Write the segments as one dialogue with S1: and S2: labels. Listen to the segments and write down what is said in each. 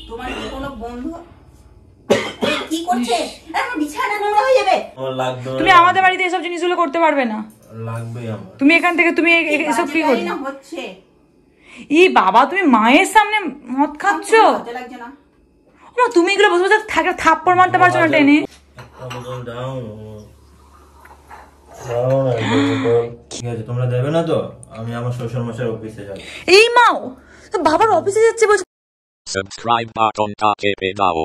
S1: তোমার কি কোনো বন্ধু কি করছে? আমার বিছানা নোংরা হয়ে যাবে।
S2: তুমি আমাদের বাড়িতে এসব জিনিসগুলো করতে পারবে না।
S3: লাগবে আমার।
S2: তুমি এখান থেকে তুমি এসব কি করবে?
S1: না হচ্ছে।
S2: ই বাবা, তুমি মায়ের সামনে মদ খাচ্ছ?
S1: লজ্জা লাগছে না?
S2: মা তুমি এগুলো বসে বসে থাকে থাপ্পড় মারতে পারছো না টেনে?
S3: ঠিক আছে, তোমরা দেবে না তো? আমি আমার শ্বশুর মশাই অফিসে যাব।
S2: এই মাও তো বাবার অফিসে যাচ্ছে বলছে।
S4: সাবস্ক্রাইব বাটনটা টিপে দাও।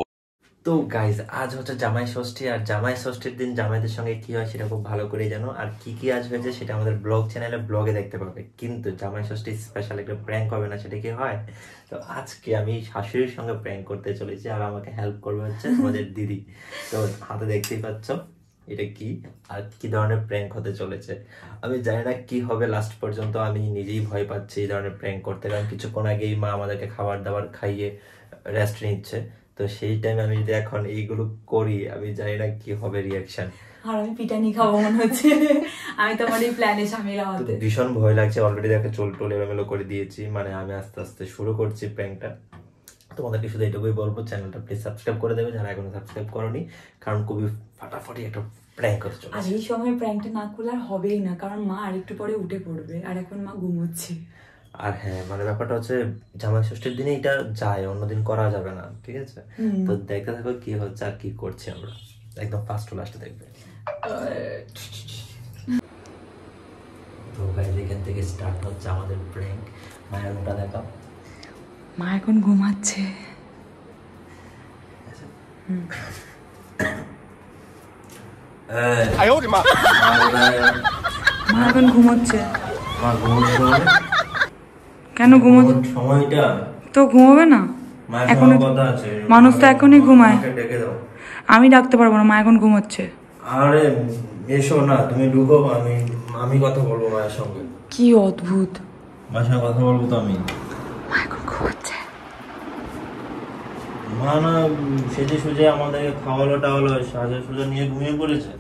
S3: তো গাইজ, আজ হচ্ছে জামাই ষষ্ঠী, আর জামাই ষষ্ঠীর দিন জামাইদের সঙ্গে কি হয় সেটা খুব ভালো করে জানো। আর কি কি আজ হয়েছে সেটা আমাদের ব্লগ চ্যানেলে ব্লগে দেখতে পাবে। কিন্তু জামাই ষষ্ঠী স্পেশাল একটা প্র্যাঙ্ক হবে না, সেটা কি হয়? তো আজকে আমি শাশুড়ির সঙ্গে প্র্যাঙ্ক করতে চলেছি, আর আমাকে হেল্প করবে হচ্ছে তোমাদের দিদি। তো হাতে দেখতেই পাচ্ছ এটা কি আর কি ধরনের প্র্যাঙ্ক হতে চলেছে। আমি জানি না কি হবে লাস্ট পর্যন্ত, আমি নিজেই ভয় পাচ্ছি এই ধরনের প্র্যাঙ্ক করতে। কারণ কিছুক্ষণ আগেই মা আমাদেরকে খাবার দাবার খাইয়ে রেস্ট নিচ্ছে। তো সেই টাইমে আমি যদি এখন এইগুলো করি, আমি জানি না কি হবে রিয়াকশন।
S2: আর আমি পিটানি খাবো মনে হচ্ছে। আমি তোমার এই প্ল্যানে শামিল হতে
S3: ভীষণ ভয় লাগছে। অলরেডি দেখে চোল টোল এলোমেলো করে দিয়েছি। মানে আমি আস্তে আস্তে শুরু করছি প্র্যাঙ্কটা। তোমাদেরকে শুধু এটুকুই বলবো, চ্যানেলটা প্লিজ সাবস্ক্রাইব করে দেবে যারা এখনো সাবস্ক্রাইব করোনি, কারণ খুবই ফাটাফাটি একটা প্র্যাঙ্ক হতে চলেছে।
S2: আর এই সময় প্র্যাঙ্কটা না করলে আর হবেই না, কারণ মা আরেকটু পরে উঠে পড়বে, আর এখন মা ঘুমোচ্ছে।
S3: আর হ্যাঁ, মানে ব্যাপারটা হচ্ছে জামাই ষষ্ঠীর দিনে এটা যায়, অন্যদিন করা যাবে না, ঠিক আছে? তো দেখতে থাকো কি হচ্ছে আর কি করছি আমরা, একদম ফার্স্ট টু লাস্টে দেখবে। তো গাইস, এখান থেকে স্টার্ট হচ্ছে আমাদের প্র্যাঙ্ক। মায়ের মুখটা দেখাও।
S2: মা এখন ঘুমাচ্ছে। মা এখন ঘুমোচ্ছে।
S3: মা ঘুমোচ্ছে?
S2: কেন ঘুমোচ্ছে?
S3: সময়টা
S2: তো ঘুমোবে না এখন? মানুষ তো এখনই ঘুমায়। আমি ডাকতে পারবো না, মা এখন ঘুমোচ্ছে।
S3: আরে এসো না, তুমি ঢুকো, আমি কথা বলবো মায়ের সঙ্গে।
S2: কি অদ্ভুত,
S3: মায়ের সঙ্গে কথা বলবো তো আমি।
S2: মা এখন ঘুমোচ্ছে।
S3: মা না সেজে সুজে আমাদেরকে খাওয়ালো টাওয়ালো, সাজে সুজে নিয়ে ঘুমিয়ে পড়েছে।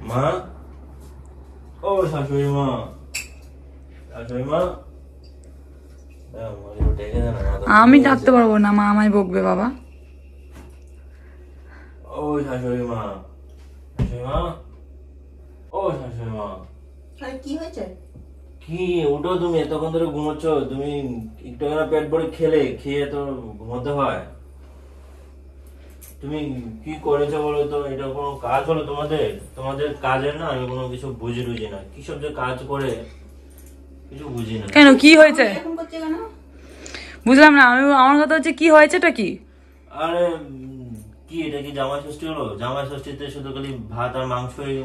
S3: মা, ও শাশুড়ি মা, শাশুড়ি মা,
S2: আমি ডাকতে পারবো না, মা আমায় বকবে বাবা।
S3: ও শাশুড়ি মা, শাশুড়ি মা, ও শাশুড়ি মা।
S1: কি হয়েছে?
S3: কি ওঠো, তুমি এতক্ষণ ধরে ঘুমোচ্ছ? তুমি একটু পেট ভরে খেয়ে তো ঘুমোতে হয়। তুমি কি করেছো বলো তো? এটা কোনো কাজ হলো তোমাদের কাজের না? আমি কোনো কিছু বুঝি না, কি সব যে কাজ করে কিছু বুঝি না।
S2: কেন, কি হয়েছে?
S1: এরকম করছে কেন
S2: বুঝলাম না। আমার কথা হচ্ছে কি হয়েছেটা কি?
S3: আরে কি এটা কি জামাই ষষ্ঠী হলো? জামাই ষষ্ঠীতে শুধু খালি ভাত আর মাংসই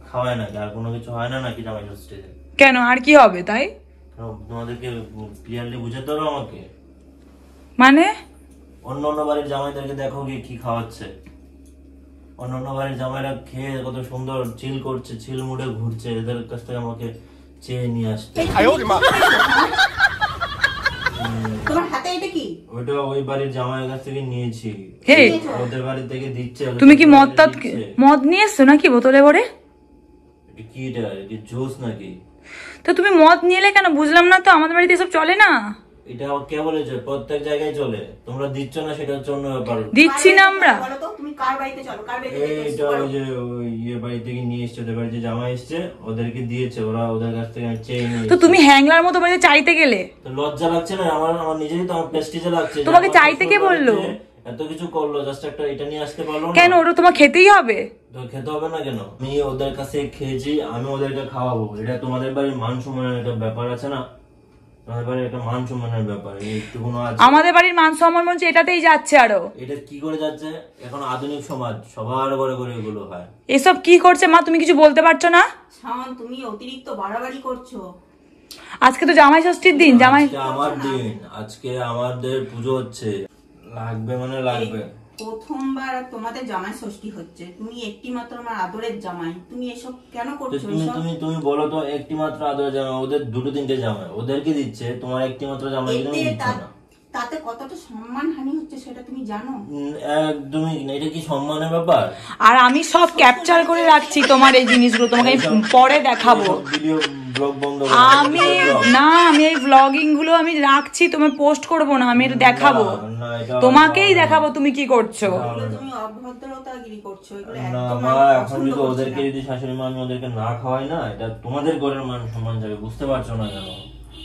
S3: খাওয়ায় নাকি? আর কোনো কিছু হয় না নাকি জামাই ষষ্ঠীতে?
S2: কেন, আর কি হবে তাই?
S3: তোমাদেরকে ক্লিয়ারলি বুঝাতে হবে আমাকে।
S2: মানে
S3: অন্য বাড়ির জামাইদেরকে দেখো কি খাওয়াচ্ছে। অন্য বাড়ির জামাইরা খেয়ে কত সুন্দর চিল করছে, চিল মুডে ঘুরছে, এদের কাছ থেকে আমাকে চেয়ে নিয়ে আসছে।
S1: তোমার হাতে এটা কি?
S3: ওইটা ওই বাড়ির জামাইয়ের কাছ থেকে নিয়েছি, ওদের বাড়ি থেকে দিচ্ছে।
S2: তুমি কি মদ নিয়ে এসছো নাকি বোতলে ভরে?
S3: কি এটা কি জুস নাকি?
S2: তো তুমি মদ নিয়ে এলে কেন? বুঝলাম না তো, আমাদের বাড়িতে এসব চলে না।
S3: এটা কে বলেছে প্রত্যেক জায়গায় চলে? তোমরা দিচ্ছ না, সেটা হচ্ছে অন্য ব্যাপার।
S2: দিচ্ছি না আমরা।
S1: বলো তো তুমি কার বাড়িতে চলো, কার বাড়িতে?
S3: এইটা ওই যে ওই বাড়ি থেকে নিয়ে এসছে, ওদের বাড়িতে জামাই এসছে, ওদেরকে দিয়েছে, ওরা ওদের কাছ থেকে চেয়ে নিয়ে।
S2: তো তুমি হ্যাংলার মতো বাড়িতে চাইতে গেলে?
S3: তো লজ্জা লাগছে না? আমার নিজেরই তো আমার প্রেস্টিজে লাগছে।
S2: তোমাকে চাইতে কে বললো?
S3: এত কিছু করলো, জাস্ট একটা এটা নিয়ে আসতে পারলো না
S2: কেন? ওটা তোমার খেতেই হবে।
S3: তো খেতে হবে না কেন? আমি ওদের কাছে খেয়েছি, আমি ওদেরকে খাওয়াবো। এটা তোমাদের বাড়ির মান সম্মানের একটা ব্যাপার আছে না? তোমাদের বাড়ির একটা মান সম্মানের ব্যাপার একটুকুনো আছে।
S2: আমাদের বাড়ির মান সম্মান বলছে এটাতেই যাচ্ছে। আরো
S3: এটা কি করে যাচ্ছে? এখন আধুনিক সমাজ, সবার ঘরে ঘরে এগুলো হয়।
S2: এসব কি করছে মা? তুমি কিছু বলতে পারছো না?
S1: শাওন, তুমি অতিরিক্ত বাড়াবাড়ি করছো।
S2: আজকে তো জামাই ষষ্ঠীর দিন।
S3: আমার দিন, আজকে আমাদের পুজো হচ্ছে, লাগবে মানে লাগবে।
S1: প্রথমবার তোমাদের জামাই ষষ্ঠী হচ্ছে, তুমি একটি মাত্র আমার আদরের জামাই, তুমি এসব কেন করছো?
S3: তুমি বলো তো, একটি মাত্র আদরের জামাই, ওদের দুটো তিনটে জামাই, ওদেরকে দিচ্ছে, তোমার একটি মাত্র জামাই কেন দিচ্ছে না?
S1: তাতে কতটা সম্মানহানি হচ্ছে সেটা তুমি জানো?
S3: একদমই না, এটা কি সম্মানের ব্যাপার?
S2: আর আমি সব ক্যাপচার করে রাখছি তোমার এই জিনিসগুলো, তোমাকে আমি পরে দেখাবো।
S3: ভিডিও ব্লগ বন্ধ
S2: আমি না, আমি এই ব্লগিং গুলো আমি রাখছি, তোমায় পোস্ট করব না, আমি এটা দেখাবো, তোমাকেই দেখাবো তুমি কি করছো।
S1: তুমি অভদ্রতাগিরি করছো, এগুলো
S3: না
S1: একদম
S3: মা,
S1: আমি
S3: এখন
S1: পছন্দ
S3: যদি
S1: করছি
S3: ওদেরকে
S1: না।
S3: যদি শাশুড়ি মা আমি ওদেরকে না খাওয়াই না, এটা তোমাদের ঘরের মান সম্মান যাবে, বুঝতে পারছো না কেন?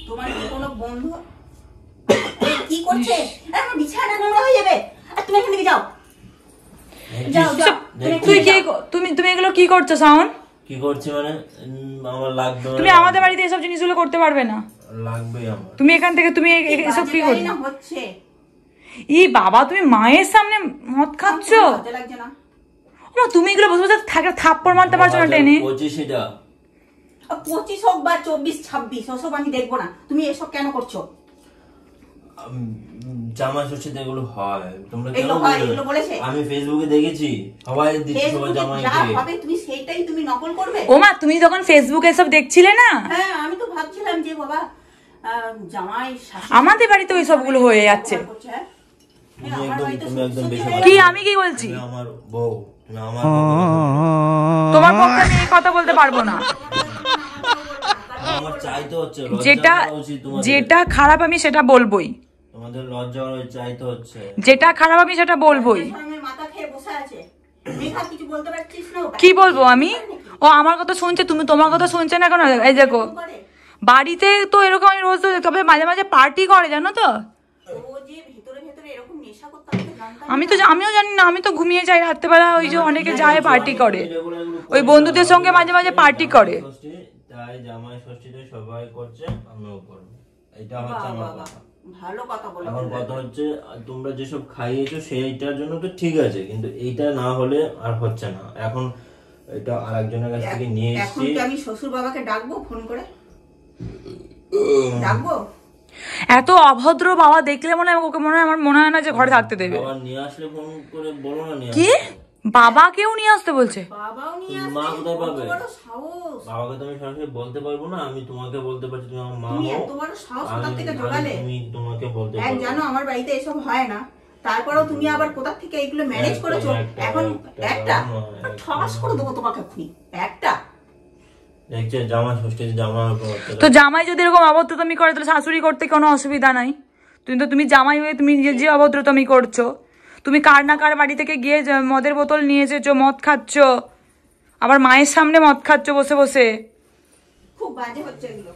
S1: তোমার কি কোনো বন্ধু এই কি করছে? আমার বিছানা নোংরা হয়ে যাবে, আর তুমি এখান থেকে যাও, যাও যাও।
S2: তুই কি তুমি এগুলো কি করছো শাওন?
S3: কি করছি মানে? আমার লাগবে না।
S2: তুমি আমাদের বাড়িতে এসব জিনিসগুলো করতে পারবে না,
S3: লাগবেই আমার।
S2: তুমি এখান থেকে তুমি এসব কি করছো?
S1: না হচ্ছে
S2: ই বাবা, তুমি মায়ের সামনে মদ খাচ্ছ?
S1: লজ্জা লাগছে না?
S2: মা তুমি এগুলো বসে বসে থাপ্পড় মারতে পারছো না টেনে?
S3: 25 এটা
S1: 25 হোক বা 24, 26, ওসব আমি দেখবো না। তুমি এসব কেন করছো?
S3: জামা ষষ্ঠীতে এগুলো হয়, তোমরা কেন
S1: এগুলো হয়,
S3: বলবে?
S1: এগুলো বলেছে?
S3: আমি ফেসবুকে দেখেছি সবাই দিচ্ছে, সবাই
S1: ফেসবুকে
S3: জামাই
S1: যা
S3: কে।
S1: হবে তুমি সেইটাই তুমি নকল করবে?
S2: ও মা, তুমি যখন ফেসবুকে এসব দেখছিলে না,
S1: হ্যাঁ, আমি তো ভাবছিলাম যে বাবা জামাই শাশুড়ি
S2: আমাদের বাড়িতে ওই সবগুলো হয়ে যাচ্ছে।
S1: করছে, হ্যাঁ?
S3: তুমি
S1: আমার
S3: একদম
S1: বাড়িতে
S3: তুমি একদম বেশি
S1: সত্যি
S2: কি আমি কি বলছি?
S3: তুমি আমার বউ, তুমি আমার পক্ষে
S2: তোমার পক্ষে আমি এই কথা বলতে পারবো না।
S3: আমার চাইতে হচ্ছে, লজ্জা
S2: যেটা
S3: করা উচিত তোমাদের।
S2: যেটা খারাপ আমি সেটা বলবোই,
S3: তোমাদের লজ্জা করা চাইতে হচ্ছে।
S2: যেটা খারাপ আমি সেটা বলবোই।
S1: আমার মাথা খেয়ে বসে আছে, মেঘা কিছু বলতে পারছিস না?
S2: কি বলবো আমি? ও আমার কথা শুনছে, তুমি তোমার কথা শুনছে না কেন? এই দেখো, বাড়িতে তো এরকম আমি রোজ তো, তবে মাঝে মাঝে পার্টি করে, জানো তো?
S1: ও যে ভিতরে ভিতরে এরকম নেশা করতে আমি তো জানতাম
S2: আমিও জানি না, আমি তো ঘুমিয়ে যাই রাত্রেবেলা, ওই যে অনেকে যায় পার্টি করে, ওই বন্ধুদের সঙ্গে মাঝে মাঝে পার্টি করে।
S3: তাই জামাই ষষ্ঠীতে সবাই করছে, আমিও করবো, এটা হচ্ছে আমার
S1: বাবা,
S3: কথা।
S1: ভালো কথা বলে।
S3: এখন কথা হচ্ছে, তোমরা যেসব খাইয়েছো সেইটার জন্য তো ঠিক আছে, কিন্তু এইটা না হলে আর হচ্ছে না। এখন এটা আরেকজনের কাছ থেকে নিয়ে
S1: এখন
S3: এসেছি।
S1: কি আমি শ্বশুর বাবাকে ডাকবো ফোন করে? ডাকবো?
S2: এত অভদ্র বাবা দেখলে মনে হয় ওকে, মনে হয় আমার মনে হয় না যে ঘরে থাকতে দেবে।
S3: আবার নিয়ে আসলে ফোন করে বলো না নিয়ে
S2: কি
S3: আসতে।
S2: বাবাকেও নিয়ে আসতে বলছে?
S1: বাবাও নিয়ে
S3: মা
S1: আসবে?
S3: কোথায় পাবে?
S1: কত বড় সাহস!
S3: বাবাকে তো আমি সরাসরি বলতে পারবো না, আমি তোমাকে বলতে পারছি, তুমি আমার মা
S1: তুমি
S3: হও।
S1: এত বড় সাহস কোথা থেকে জোগালে?
S3: তুমি তোমাকে বলতে
S1: এক
S3: পারবো
S1: জানো আমার বাড়িতে এসব হয় না, তারপরেও তুমি আবার কোথা থেকে এইগুলো ম্যানেজ করেছো? এখন একটা ঠাস করে দেবো তোমাকে খুনি, একটা।
S3: দেখছে জামা ষষ্ঠী জামা
S2: তো জামাই যদি এরকম অভদ্রতামি করে, তাহলে শাশুড়ি করতে কোনো অসুবিধা নাই। তুমি জামাই হয়ে তুমি যে অভদ্রতামি করছো, তুমি কার না কার বাড়ি থেকে গিয়ে মদের বোতল নিয়ে এসেছো, মদ খাচ্ছ, আবার মায়ের সামনে মদ খাচ্ছ বসে বসে।
S1: খুব বাজে হচ্ছে এগুলো।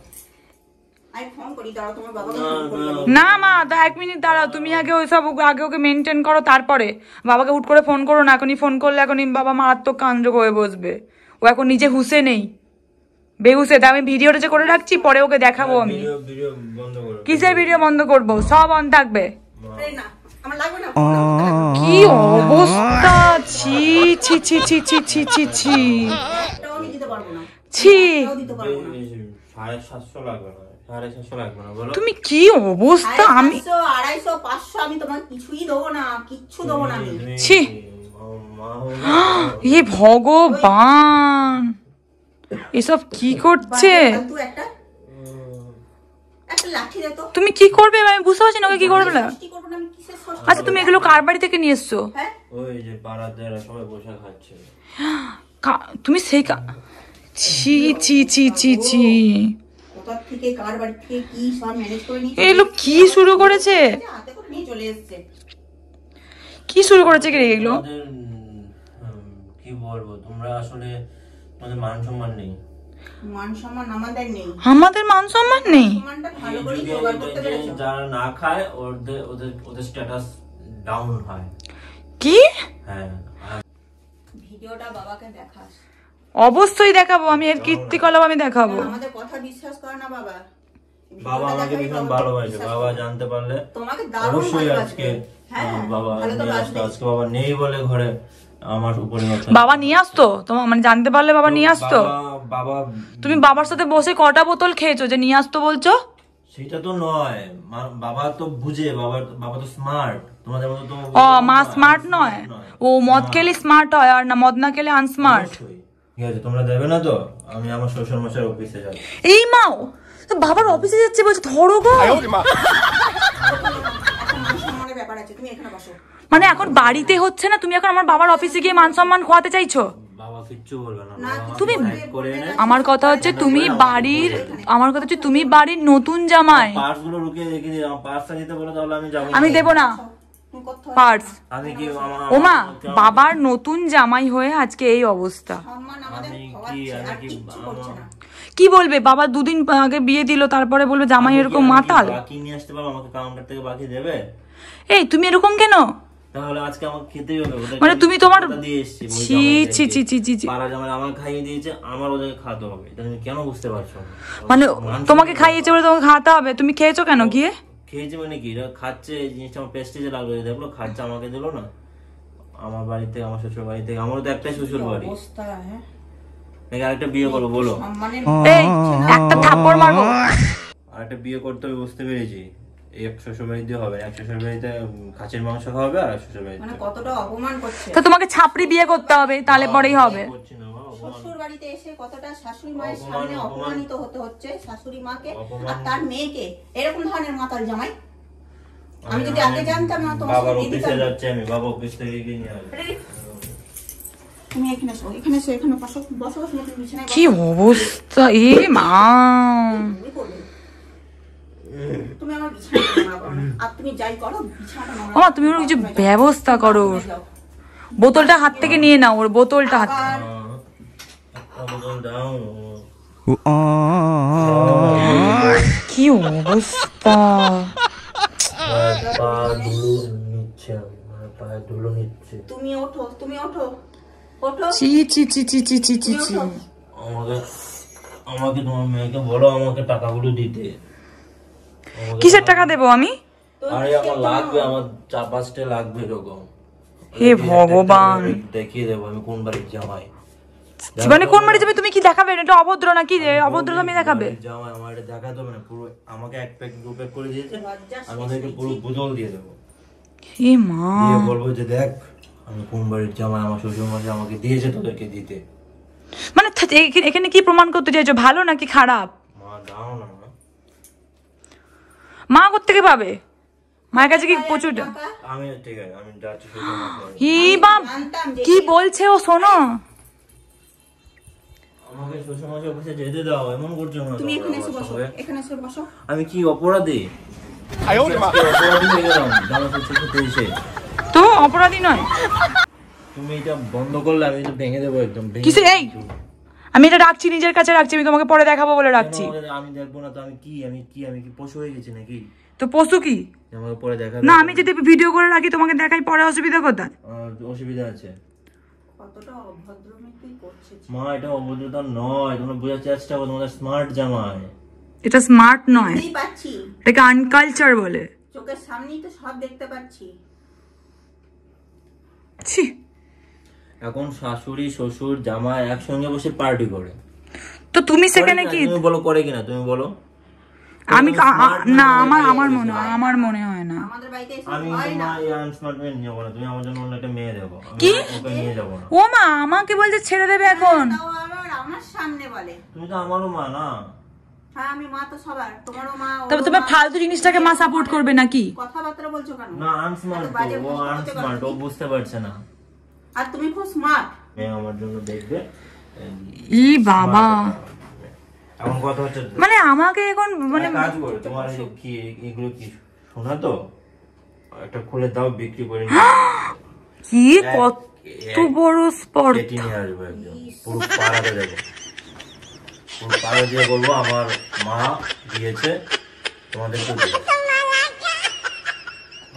S1: আমি ফোন করি, দাঁড়াও, তোমার বাবাকে ফোন করি।
S2: না মা, 1 মিনিট দাঁড়াও, তুমি আগে ওই সব আগে ওকে মেনটেন করো, তারপরে বাবাকে হুট করে ফোন করো না। এখনই ফোন করলে এখনই বাবা মারাত্মক কাণ্ড হয়ে বসবে। ও এখন নিজে হুসে নেই, বেহুসে। তাই আমি ভিডিওটা যে করে রাখছি, পরে ওকে দেখাবো আমি।
S3: ভিডিও বন্ধ করো।
S2: কিসের ভিডিও বন্ধ করবো? সব অন থাকবে।
S1: এই না, আমার লাগবে না।
S2: কি অবস্থা! ছি ছি ছি ছি ছি ছি ছি ছি
S1: একটাও আমি দিতে পারবো না,
S2: ছি।
S1: একটাও দিতে পারবো না।
S3: 750 লাগবে না, 750 লাগবে না, বলো।
S2: তুমি কি অবস্থা! আমি
S1: 250, 250, 500 আমি তোমাকে কিছুই দেবো না, কিচ্ছু দেবো না আমি।
S3: তুমি
S2: ছি।
S3: মা হও না।
S2: এ ভগবান, এসব কি করছে?
S1: তুই একটা লাঠি দে তো।
S2: তুমি কি করবে আমি বুঝতে পারছি না, ওকে কি করবে না।
S1: ষষ্ঠী করবো না আমি, কিসের ষষ্ঠী?
S2: আচ্ছা তুমি এগুলো কার বাড়ি থেকে নিয়ে এসছো?
S1: হ্যাঁ,
S3: ওই যে পাড়াতে এরা সবাই বসে খাচ্ছে।
S2: তুমি সেই ছি ছি ছি ছি ছি
S1: কোথা থেকে কার বাড়ি থেকে কি সব ম্যানেজ করে নিয়ে
S2: এগুলো কি শুরু করেছে?
S1: হাতে করে নিয়ে চলে এসেছে।
S2: কি শুরু করেছে কি এগুলো?
S3: তোমাদের, কি বলবো, তোমরা আসলে তোমাদের মান সম্মান নেই।
S1: মান সম্মান আমাদের নেই,
S2: আমাদের মান সম্মান নেই?
S1: সম্মানটা ভালো
S3: এই
S1: করে
S3: যুগে
S1: জোগাড় করতে
S3: যে
S1: পেরেছো?
S3: যারা না খায় ওদের ওদের ওদের স্ট্যাটাস ডাউন হয়।
S2: কি
S3: হ্যাঁ,
S1: ভিডিওটা বাবাকে দেখাস।
S2: অবশ্যই দেখাবো, আমি এর কীর্তিকলাপ আমি দেখাবো।
S1: আমাদের কথা বিশ্বাস করে না বাবা।
S3: বাবা আমাকে ভীষণ ভালোবাসে, বাবা জানতে পারলে
S1: তোমাকে দারুণ
S3: অবশ্যই
S1: ভালোবাসে।
S3: আজকে
S1: হ্যাঁ,
S3: বাবা
S1: ভালো তো
S3: নিয়ে আসতো।
S1: বাসবেই।
S3: আজকে বাবা নেই বলে ঘরে আমার উপরে
S2: বাবা নিয়ে আসতো তোমার, মানে জানতে পারলে বাবা নিয়ে আসতো?
S3: বাবা
S2: তুমি বাবার সাথে বসে কটা বোতল খেয়েছো যে নিয়ে আসতো বলছো?
S3: সেটা তো নয়, বাবা তো বুঝে, বাবা তো স্মার্ট, তোমাদের মতো তো।
S2: ও মা স্মার্ট নয়, ও মদ খেলে স্মার্ট হয়, আর না মদ না খেলে আনস্মার্ট।
S3: অবশ্যই। ঠিক আছে, তোমরা দেবে না তো, আমি আমার শ্বশুর মশাই অফিসে যাবো।
S2: এই মাও তো বাবার অফিসে যাচ্ছে বলছে, ধরো গো।
S1: ব্যাপার আছে, তুমি এখানে বসো।
S2: মানে এখন বাড়িতে হচ্ছে না, তুমি এখন আমার বাবার অফিসে গিয়ে মান সম্মান খোয়াতে চাইছো?
S3: বাবা কিচ্ছু বলবে না,
S1: না,
S3: বাবা
S2: তুমি
S3: আমাকে করে এনে
S2: আমার কথা হচ্ছে তুমি বাড়ির নতুন জামাই।
S3: পার্স গুলো রুকিয়ে রেখে দিই, আমার পার্সটা দিতে বলো, তাহলে আমি যাবো।
S2: আমি দেবো না
S1: তুমি কোথাও
S2: পার্স।
S3: আমি কি
S2: ওমা, বাবার নতুন জামাই হয়ে আজকে এই অবস্থা।
S1: সম্মান আমাদের
S3: আমি
S1: হওয়ার
S3: কি
S1: চেয়ে আর
S3: আমি কি
S1: কিচ্ছু করছে না।
S2: কি বলবে? বাবা 2 দিন আগে বিয়ে দিল, তারপরে বলবে জামাই এরকম মাতাল।
S3: বাকি নিয়ে আসতে পারবো? আমাকে কাউন্টার থেকে বাকি দেবে?
S2: এই তুমি এরকম কেন?
S3: তাহলে আজকে আমাকে খেতেই হবে।
S2: মানে তুমি তোমার
S3: দিয়ে এসেছি,
S2: ছি ছি ছি ছি ছি ছি।
S3: পাড়া জামাই আমার খাইয়ে দিয়েছে, আমার ওদেরকে খাওয়াতে হবে। এটা তুমি কেন বুঝতে পারছো না?
S2: মানে তোমাকে খাইয়েছে বলে তোমাকে খাওয়াতে হবে? তুমি খেয়েছো কেন গিয়ে?
S3: খেয়েছি মানে কি, এটা খাচ্ছে, এই জিনিসটা আমার প্রেস্টিজে লাগলো। দেখলো খাচ্ছে, আমাকে দিলো না। আমার বাড়িতে, আমার শ্বশুর বাড়ি থেকে, আমারও তো একটাই শ্বশুর বাড়ি।
S1: অবস্থা, হ্যাঁ,
S3: নাকি আরেকটা বিয়ে করবো বলো?
S1: সম্মানের
S2: এই একটা থাপ্পড় মারবো।
S3: আরেকটা বিয়ে করতে হবে, বুঝতে পেরেছি। এক শ্বশুর বাড়িতে হবে, এক শ্বশুর বাড়িতে খাসির মাংস খাওয়াবে, আর শ্বশুর বাড়িতে
S1: মানে কতটা অপমান করছে।
S2: তো তোমাকে ছাপড়ি বিয়ে করতে হবে, তাহলে পরেই হবে।
S3: করছি না বাবা,
S1: শ্বশুর বাড়িতে এসে কতটা শাশুড়ি মায়ের
S3: অপমান,
S1: সামনে
S3: অপমান।
S1: অপমানিত হতে হচ্ছে, শাশুড়ি মাকে
S3: অপমান।
S1: আর তার মেয়েকে। এরকম ধরনের মাতাল জামাই আমি যদি আগে জানতাম না তোমার
S3: বাবার
S1: সাথে দিয়ে
S3: অফিসে
S1: দিতাম।
S3: যাচ্ছে, আমি বাবা অফিস থেকে গিয়ে নিয়ে আসবো।
S1: তুমি এখানে এসো, এখানে এসো, এখানে বসো, বসো, বসো, তুমি বিছানায় বসো।
S2: কি অবস্থা এ মা!
S1: তুমি করবে। তুমি আমার বিছানাটা নোংরা করো না। আর তুমি যাই করো, বিছানাটা নোংরা
S2: মামা, তুমি ওর কিছু
S1: করো না।
S2: ব্যবস্থা করো।
S1: বাথরুমে যাও।
S2: বোতলটা হাত থেকে নিয়ে নাও, ওর বোতলটা হাত।
S1: আবার
S3: দাও।
S2: কি অবস্থা!
S3: পা ধুলো নিচ্ছে, আমার পায়ে ধুলো নিচ্ছে।
S1: তুমি ওঠো, তুমি ওঠো, ওঠো,
S2: চি চি চি চি চি চি চি
S1: তুমি
S2: চি।
S1: ওঠো।
S3: আমাকে তোমার মেয়েকে বলো আমাকে টাকাগুলো দিতে।
S2: কিসের টাকা দেবো আমি?
S3: আরে আমার লাগবে, আমার 4-5টা লাগবে এরকম।
S2: হে ভগবান!
S3: দেখিয়ে দেবো আমি কোন বাড়ির জামাই।
S2: মানে কোন বাড়ি যাবে? তুমি কি দেখাবে? এটা অভদ্র নাকি? অভদ্র তুমি দেখাবে?
S3: জামাই আমার এটা দেখাতে হবে না, পুরো আমাকে এক প্যাক 2 প্যাক করে দিয়েছে,
S1: লজ্জা
S3: আমাদেরকে পুরো বুঝল দিয়ে দেবো।
S2: হে মা!
S3: দিয়ে বলবো যে দেখ আমি কোন বাড়ির জামাই, আমার শ্বশুর মশাই আমাকে দিয়েছে তোদেরকে দিতে।
S2: মানে এখানে কি প্রমাণ করতে চাইছো? ভালো নাকি খারাপ?
S3: মা দাও না।
S2: মা কোত্থেকে পাবে? মায়ের কাছে কি প্রচুর
S1: টাকা
S3: আমি ঠিক আছে, আমি যাচ্ছি শ্বশুর মশাই।
S2: হি বাপ!
S1: জানতাম যে
S2: কি বলছে ও? শোনো,
S3: আমাকে শ্বশুর মশাই অফিসে যেতে দাও, এমন করছো না।
S1: তুমি এখানে এসে
S3: আমার
S1: বসো,
S3: সঙ্গে।
S1: এখানে এসে বসো।
S3: আমি কি অপরাধী? অপরাধী হয়ে গেলাম জামা ষষ্ঠী খেতে এসে।
S2: তো অপরাধী নয়।
S3: তুমি এটা বন্ধ করলে আমি তো ভেঙে দেবো একদম। ভেঙে
S2: কিসে? এই
S3: দেবো।
S2: আমি এটা রাখছি, নিজের কাছে রাখছি, আমি তোমাকে পরে দেখাবো বলে রাখছি।
S3: কেন আমি দেখবো না তো? আমি কি পশু হয়ে গেছি নাকি?
S2: তো পশু কি?
S3: যে আমাকে পরে দেখাবে?
S2: না, আমি যদি ভিডিও করে রাখি তোমাকে দেখাই, পরে অসুবিধা কোথায়?
S3: অসুবিধা আছে।
S1: কতটা অভদ্রমি তুই করছিস।
S3: মা এটা অবৈধতা নয়, তোমরা বোঝার চেষ্টা করো, তোমাদের স্মার্ট জামাই।
S2: এটা স্মার্ট নয়,
S1: বুঝতেই পাচ্ছি,
S2: এটাকে আনকালচার বলে।
S1: চোখের সামনেই তো সব দেখতে পাচ্ছি।
S2: ছি!
S3: এখন শাশুড়ি শ্বশুর জামাই একসঙ্গে বসে পার্টি করে।
S2: তো তুমি
S3: করে
S2: সেখানে
S3: কিনা?
S2: কি?
S3: তুমি বলো করে কিনা, তুমি বলো।
S2: আমি
S3: তুমি smart
S2: না,
S3: মেয়ে
S2: আমার
S3: হয়ে
S2: মনে
S3: গেছো।
S2: হয়, আমার মনে হয় না।
S1: আমাদের বাড়িতে এসে
S3: আমি
S1: হয় না।
S3: তোমার আনস্মার্ট মেয়ে নিয়ে যাবো না, তুমি আমার জন্য অন্য একটা মেয়ে দেবো। আমি
S2: কি?
S3: ওকে নিয়ে যাবো না।
S2: ও মা, আমাকে বলছে ছেড়ে দেবে এখন।
S1: তাও আবার আমার সামনে বলে।
S3: তুমি তো আমারও মা না।
S1: হ্যাঁ, আমি মা তো সবার, তোমারও মা,
S2: তবে
S1: ওরও
S2: তবে
S1: মা।
S2: ফালতু জিনিসটাকে মা সাপোর্ট করবে নাকি?
S1: কথাবার্তা বলছো কেন?
S3: না আনস্মার্ট,
S1: এত বাজে
S3: ও
S1: ভাষা বলতে
S3: আনস্মার্ট, ও
S1: পারো তুমি?
S3: বুঝতে পারছে না।
S1: আর তুমি খুব স্মার্ট।
S3: মেয়ে আমার জন্য দেখবে।
S2: ই বাবা!
S3: এখন কথা হচ্ছে
S2: মানে আমাকে এখন মানে
S3: এক কাজ করো, তোমার এই কি এগুলো কি শোনা তো একটা খুলে দাও, বিক্রি করে নিয়ে
S2: কি কত বড় স্পর্ধা!
S3: কেটে নিয়ে আসবো একদম, পুরো পাড়াতে দেবো, পুরো পাড়া দিয়ে বলবো আমার মা দিয়েছে তোমাদেরকে দিয়েছে।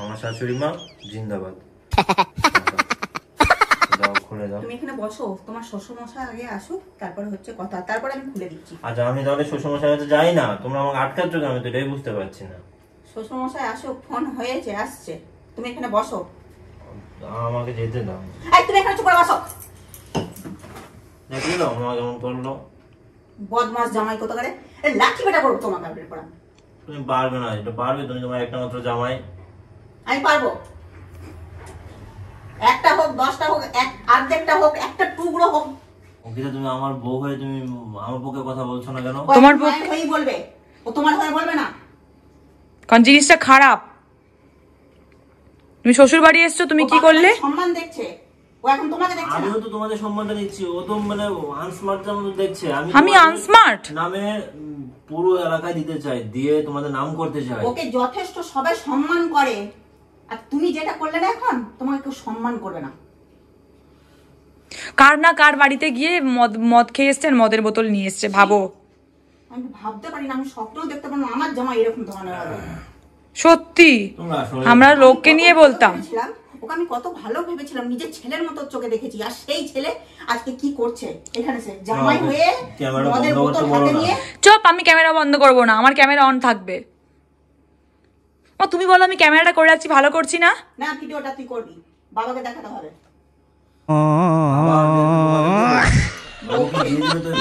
S3: আমার শাশুড়ি মা জিন্দাবাদ। দাও, খুলে দাও।
S1: তুমি এখানে বসো, তোমার শ্বশুর মশাই আগে আসুক, তারপরে হচ্ছে কথা, তারপরে আমি খুলে দিচ্ছি।
S3: আচ্ছা আমি তাহলে শ্বশুরমশাই কাছে যাই না, তোমরা আমাকে আটকাচ্ছ কেন? আমি তো এটাই বুঝতে পারছি না।
S1: শ্বশুর মশাই আসুক, ফোন হয়েছে, আসছে, তুমি এখানে বসো।
S3: আমাকে যেতে দাও।
S1: এই তুমি এখানে চুপ করে বসো।
S3: দেখলি তো মা কেমন করলো?
S1: বদমাস জামাই কত করে লাঠি পেটা করবো তোমাকে বের করা।
S3: তুমি পারবে না, এটা পারবে? তুমি তোমার একটা মাত্র জামাই।
S1: আমি পারবো, একটা হোক 10টা হোক, অর্ধেকটা হোক, একটা টুকরো হোক।
S3: ওকে তুমি আমার বউ হয়ে তুমি আমার পক্ষে কথা বলছো না কেন?
S2: তোমার
S1: ও মায়ের হয়েই বলবে, ও তোমার হয়ে বলবে না।
S2: কারণ জিনিসটা খারাপ। তুমি শ্বশুর বাড়ি এসছো, তুমি কি করলে?
S1: সম্মান দেখছে ও, এখন তোমাকে দেখছে না।
S3: আমিও তো তোমাদের সম্মানটা দিচ্ছি, ও তো মানে আনস্মার্ট যেমন দেখছে।
S2: আমি
S3: তোমাদের
S2: আনস্মার্ট
S3: নামে পুরো এলাকায় দিতে চাই, দিয়ে তোমাদের নাম করতে চাই।
S1: ওকে যথেষ্ট সবাই সম্মান করে, আর তুমি যেটা করলে না এখন, তোমাকে কেউ সম্মান করবে না।
S2: কার না কার বাড়িতে গিয়ে মদ খেয়ে এসছে, আর মদের বোতল নিয়ে এসছে, ভাবো।
S1: আমি ভাবতে পারি না, আমি স্বপ্নও দেখতে পারি না আমার জামাই এরকম ধরনের হবে।
S2: সত্যি
S3: তোমরা আসলে
S2: আমরা লোককে নিয়ে বলতাম।
S1: ওকে আমি কত ভালো ভেবেছিলাম, নিজের ছেলের মতো চোখে দেখেছি, আর সেই ছেলে আজকে কি করছে এখানে, সে জামাই হয়ে
S3: ক্যামেরা
S1: মদের
S3: বন্ধ
S1: বোতল
S3: করতে
S1: হাতে
S3: বলো না।
S1: নিয়ে।
S2: চুপ, আমি ক্যামেরা বন্ধ করবো না, আমার ক্যামেরা অন থাকবে। ও তুমি বলো আমি ক্যামেরাটা করে রাখছি, ভালো করছি না?
S1: না, ভিডিওটা তুই করবি, বাবাকে দেখাতে হবে।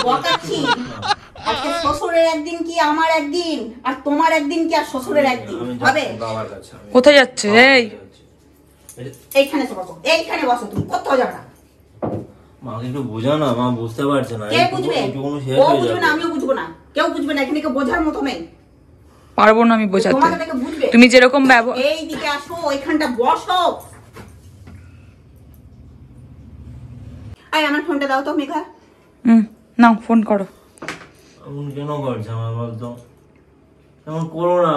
S1: বকাচ্ছি, আজকে শ্বশুরের একদিন কি আমার একদিন, আর তোমার একদিন কি আর শ্বশুরের একদিন হবে।
S3: বাবার কাছে
S2: কোথায় যাচ্ছে? এই
S1: এইখানে এসে বসো, এইখানে বসো, তুমি কোথাও যাবে না।
S3: মাকে একটু বোঝাও না, মা বুঝতে পারছে না।
S1: কে বুঝবে? ও বুঝবে না, আমিও বুঝবো না, কেউ বুঝবে না, এখানে কেউ বোঝার মতো নেই।
S2: পারবো না আমি বোঝাতে,
S1: তোমাকে দেখে বুঝবে।
S2: তুমি যেরকম ব্যবহার।
S1: এইদিকে আসো, ওইখানটা বসো। আমার ফোনটা দাও তো মেঘা।
S2: নাও ফোন করো।
S3: এমন কেন করছে আমার বলতো? এমন করো না।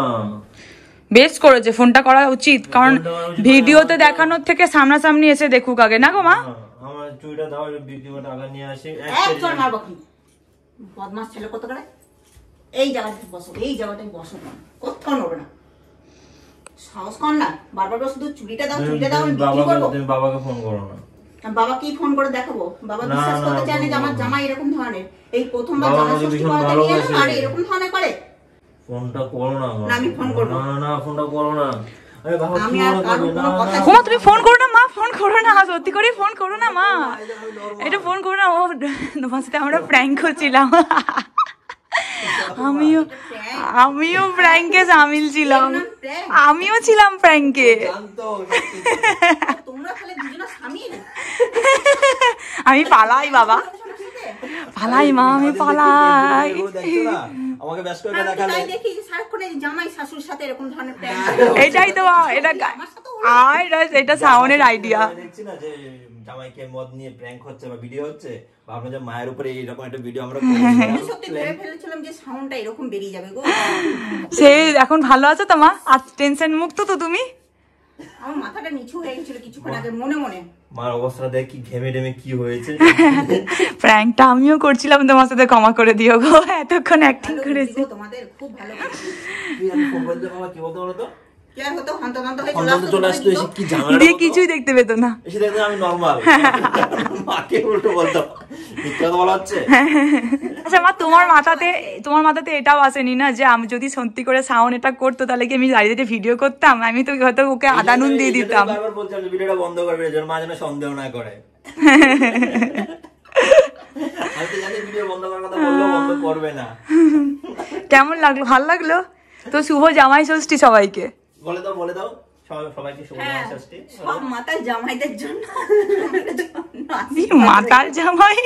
S2: বেশ করেছে, ফোনটা করা উচিত, কারণ ভিডিওতে দেখানোর থেকে সামনাসামনি এসে দেখুক আগে, না গো মা?
S3: আমার চুইটা দাও, ভিডিওটা আগে নিয়ে আসি।
S1: একজন মারবো কি বদমাস ছেলে কত করে। এই জায়গাটাতে বসো, এই জায়গাটায় বসো, কোথাও নড়বে না। সাহস কর না, বারবার শুধু চুড়িটা দাও, চুড়িটা দাও, আমি বিক্রি করবো।
S3: তুমি বাবাকে ফোন করো না।
S1: বাবা কি ফোন করে দেখাবো? বাবা
S3: না,
S1: বিশ্বাস করতে
S3: না,
S1: চায় না যে আমার
S3: না।
S1: জামাই এরকম ধরনের, এই প্রথমবার
S3: বাবা
S1: জামাই
S3: আমাকে
S1: ষষ্ঠী
S3: ভীষণ
S1: করাতে নিয়ে এলো,
S3: ভালোবাসে।
S1: আর এরকম ধরনের করে।
S3: ফোনটা করো না মা।
S1: না, আমি ফোন করবো।
S3: না না, ফোনটা করো না। আরে বাবা কি
S1: আমি আর
S3: মনে
S1: কারো
S3: করবে? না
S1: কোনো কথা
S3: না।
S2: ওমা তুমি ফোন করো না মা, ফোন করো না, সত্যি করে ফোন করো না মা, এটা ফোন করো না। ও তোমার সাথে আমরা প্র্যাঙ্ক করছিলাম, আমিও প্র্যাঙ্কে সামিল ছিলাম, আমিও ছিলাম প্র্যাঙ্কে।
S1: তোমরা খালি দুজনা সামিল।
S2: আমি পালাই বাবা, পালাই মা, আমি পালাই।
S3: আমাকে ব্যস্ত করে
S1: আমি
S3: দেখালে।
S1: তাই দেখি যে সারাক্ষণ এই জামাই শাশুড়ির সাথে এরকম ধরনের প্ল্যান।
S2: এটাই তো এটা, এটা শাওনের আইডিয়া।
S3: দেখছি না যে জামাইকে মদ নিয়ে প্র্যাঙ্ক হচ্ছে বা ভিডিও হচ্ছে, ভাবলাম যে মায়ের উপরে এইরকম একটা ভিডিও আমরা
S1: আমি সত্যি ভেবে ফেলেছিলাম যে সাউন্ডটা এরকম বেরিয়ে যাবে গো।
S2: সে এখন ভালো আছে তো মা? আর টেনশন মুক্ত তো তুমি?
S1: আমার মাথাটা নিচু হয়ে গেছিল কিছুক্ষণ আগে, মনে মনে।
S3: মার অবস্থা দেখ কি ঘেমে টেমে কি হয়েছে।
S2: প্র্যাঙ্কটা আমিও করছিলাম, তোমার সাথে ক্ষমা করে দিও গো, এতক্ষণ অ্যাক্টিং
S1: ভালো
S2: করেছি।
S1: বুদ্ধি গো তোমাদের, খুব ভালো বুদ্ধি।
S3: তুই আমি ফোন করতে বাবা কি বলতে বলো তো?
S1: কি আর হতো, হন্তদন্ত হয়ে
S3: অন্তত চলে আসতো, এসে কি ঝামেলা
S2: দিয়ে
S3: হতো?
S2: কিছুই দেখতে পেতো না।
S3: এসে দেখতে আমি নরমাল, মাকে উল্টো বলতো মিথ্যা কথা বলা হচ্ছে।
S2: আচ্ছা মা, তোমার মাথাতে এটাও আসেনি না যে আমি যদি সত্যি করে সাউন্ড এটা করতো তাহলে কি আমি দাঁড়িয়ে ভিডিও করতাম? আমি তো হয়তো ওকে আদা নুন দিয়ে দিতাম।
S3: বারবার বলছিলাম যে ভিডিওটা বন্ধ করবে, যেন মা যেন সন্দেহ না করে। আমি তো জানি ভিডিও বন্ধ করার কথা বললেও বন্ধ করবে না।
S2: কেমন লাগলো? ভালো লাগলো তো? শুভ জামাই ষষ্ঠী সবাইকে
S3: বলে দাও সবাইকে শুভ জামাই ষষ্ঠী।
S1: সব মাতাল জামাইদের জন্য।
S2: মাতাল জামাই।